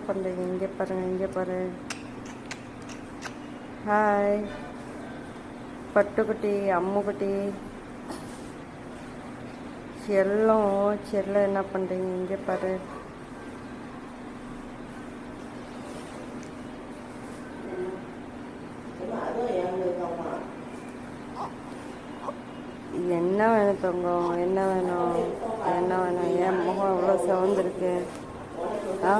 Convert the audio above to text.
பண்ணுறீங்க? இங்கே பாருங்கள், இங்கே பாரு. ஹாய் பட்டுக்குட்டி, அம்முக்குட்டி, செல்லம் என்ன பண்ணுறீங்க? இங்கே பாரு. என்ன வேணும் தங்கம்? என்ன வேணும்? ஏன் முகம் இவ்வளோ சிவந்திருக்கு? ஆ